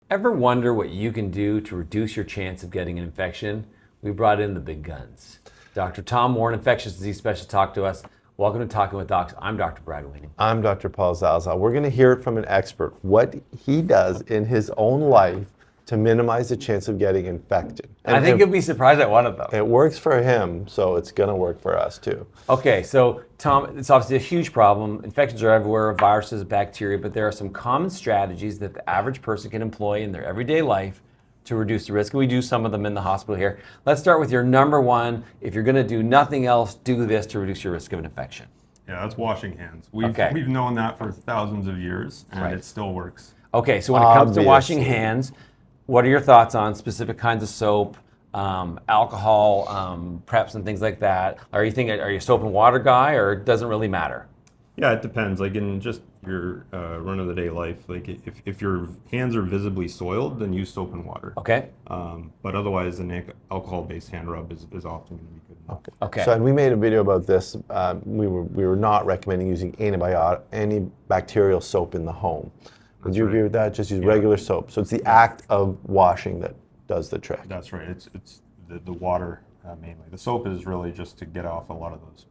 Ever wonder what you can do to reduce your chance of getting an infection? We brought in the big guns. Dr. Tom Warren, infectious disease specialist, talked to us. Welcome to Talking with Docs. I'm Dr. Brad Weening. I'm Dr. Paul Zalza. We're going to hear it from an expert, what he does in his own life to minimize the chance of getting infected. And I think you'll be surprised at one of them. It works for him, so it's going to work for us too. Okay, so Tom, it's obviously a huge problem. Infections are everywhere, viruses, bacteria, but there are some common strategies that the average person can employ in their everyday life to reduce the risk. We do some of them in the hospital here. Let's start with your number one. If you're going to do nothing else, do this to reduce your risk of an infection. Yeah, that's washing hands. We've known that for thousands of years, and it still works. Okay, so when it comes to washing hands, what are your thoughts on specific kinds of soap, alcohol, preps, and things like that? Are you a soap and water guy, or it doesn't really matter? Yeah, it depends. Like in just your run-of-the-day life, like if your hands are visibly soiled, then use soap and water. Okay. But otherwise, an alcohol-based hand rub is often going to be good enough. Okay. So, and we made a video about this. We were not recommending using antibacterial soap in the home. Would you agree with that? Just use regular soap. So it's the act of washing that does the trick. That's right. It's the water mainly. The soap is really just to get off a lot of those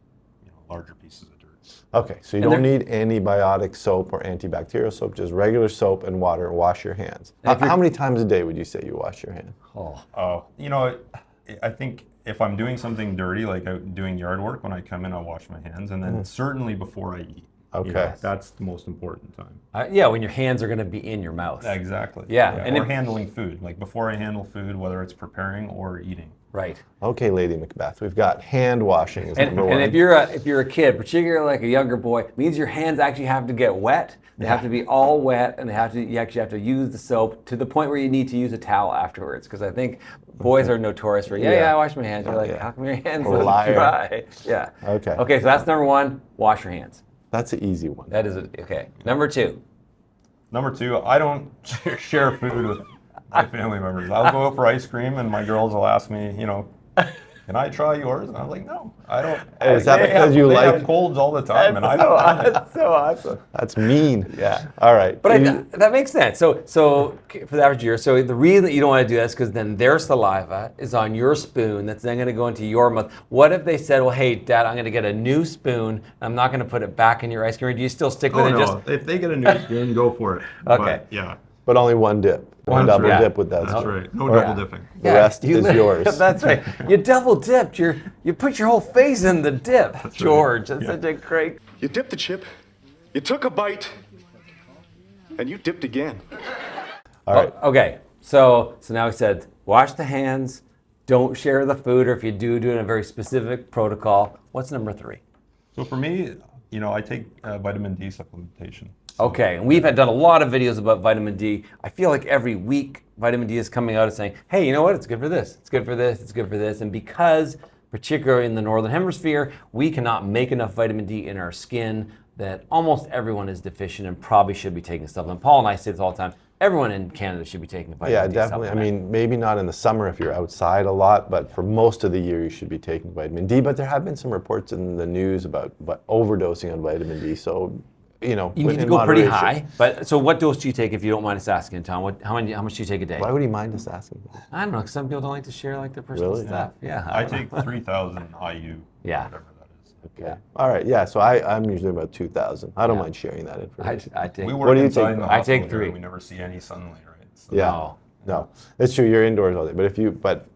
larger pieces of dirt. Okay, so you don't need antibiotic soap or antibacterial soap, just regular soap and water. Wash your hands. How many times a day would you say you wash your hands? I think if I'm doing something dirty, like out doing yard work, when I come in, I'll wash my hands, and then certainly before I eat. Okay. That's the most important time. Yeah, when your hands are going to be in your mouth. Exactly. Yeah. And handling food, like before I handle food, whether it's preparing or eating. Right. Okay, Lady Macbeth, we've got hand washing as number one. And if you're a kid, particularly like a younger boy, it means your hands actually have to get wet. They have to be all wet, and you actually have to use the soap to the point where you need to use a towel afterwards. Because I think boys are notorious for, I wash my hands. You're like, how come your hands are dry? Yeah. Okay. Okay, so that's number one, wash your hands. That's an easy one. That is okay. Number two, I don't share food with my family members. I'll go out for ice cream, and my girls will ask me, can I try yours? And I'm like, no, I don't. Is that because you they have colds all the time, and I don't. That's so awesome. That's mean. Yeah. All right. But that makes sense. So for the average year, so the reason that you don't want to do that is because then their saliva is on your spoon that's then going to go into your mouth. What if they said, well, hey, Dad, I'm going to get a new spoon. I'm not going to put it back in your ice cream. Or do you still stick with it? No. If they get a new spoon, go for it. Okay. But, yeah. But only one dip. One double dip with that. That's right. No double dipping. The rest is yours. That's right. You double dipped. You put your whole face in the dip, George. That's such a great. You dipped the chip, you took a bite, and you dipped again. All right. Okay. So now we said wash the hands, don't share the food, or if you do it in a very specific protocol. What's number three? So for me, I take vitamin D supplementation. Okay, and we've done a lot of videos about vitamin D. I feel like every week vitamin D is coming out and saying, hey, you know what? It's good for this. It's good for this. It's good for this. And because, particularly in the Northern Hemisphere, we cannot make enough vitamin D in our skin, that almost everyone is deficient and probably should be taking a supplement. Paul and I say this all the time. Everyone in Canada should be taking a vitamin D definitely. supplement. I mean, maybe not in the summer if you're outside a lot, but for most of the year you should be taking vitamin D. But there have been some reports in the news about overdosing on vitamin D. So, you need to go pretty high. But so what dose do you take, if you don't mind us asking, Tom? How much do you take a day? Why would he mind us asking? I don't know, because some people don't like to share their personal stuff. Yeah. I take 3,000 IU. Yeah. Whatever that is. Okay. All right. Yeah. So I'm usually about 2,000. I don't mind sharing that information. I take. We work inside in the I take hospital 3. here, we never see any sunlight, right? So No, it's true. You're indoors all day, but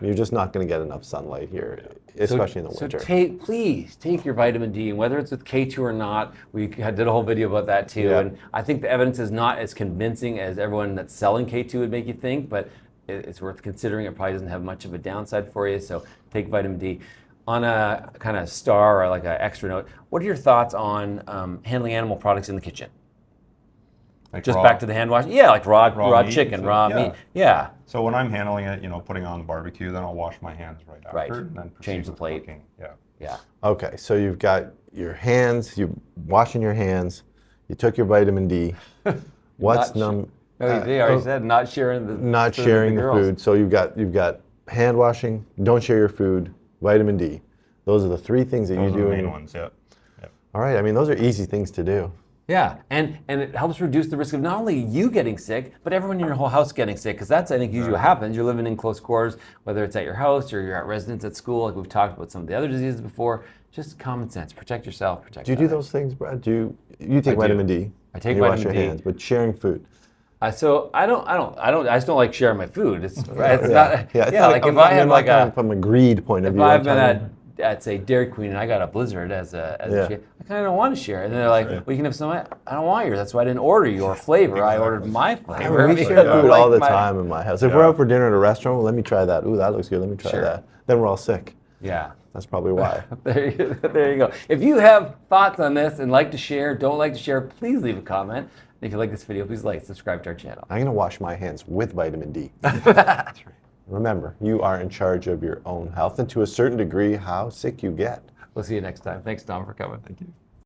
you're just not going to get enough sunlight here, especially in the winter. So please take your vitamin D, and whether it's with K2 or not, we did a whole video about that too. Yeah. And I think the evidence is not as convincing as everyone that's selling K2 would make you think, but it's worth considering. It probably doesn't have much of a downside for you. So take vitamin D. On a kind of star or like an extra note, what are your thoughts on handling animal products in the kitchen? Like Just back to the hand wash? Yeah, like raw meat chicken, and raw stuff? meat. Yeah. So when I'm handling it, putting on the barbecue, then I'll wash my hands right after. Right. And then Change the proceed with plate. cooking. Yeah. Yeah. Okay. So you've got your hands. You're washing your hands. You took your vitamin D. What's No, you already said not sharing the not food sharing with the girls. food. So you've got hand washing. Don't share your food. Vitamin D. Those are the 3 things that Those you are do. the main ones, yeah. All right. I mean, those are easy things to do. Yeah, and it helps reduce the risk of not only you getting sick, but everyone in your whole house getting sick, because that's, I think, usually what happens. You're living in close quarters, whether it's at your house or you're at residence at school, like we've talked about some of the other diseases before. Just common sense. Protect yourself, protect Do you do others. those things, Brad? You take do. vitamin D? I take and you wash vitamin your D. hands, but sharing food. So I just don't like sharing my food. It's not, Yeah, like if I have like a, from a greed point of if view. I've I'm been talking- at say Dairy Queen and I got a Blizzard as a Yeah. share, I kind of don't want to share. And they're like, well, you can have some. I don't want yours. That's why I didn't order your flavor. I ordered my I flavor. mean, we because share I food like all the my- time in my house. If we're out for dinner at a restaurant, well, let me try that. Ooh, that looks good. Let me try Sure. that. Then we're all sick. Yeah. That's probably why. There you go. If you have thoughts on this and like to share, don't like to share, please leave a comment. And if you like this video, please like, subscribe to our channel. I'm gonna wash my hands with vitamin D. That's right. Remember, you are in charge of your own health and to a certain degree how sick you get. We'll see you next time. Thanks, Tom, for coming. Thank you.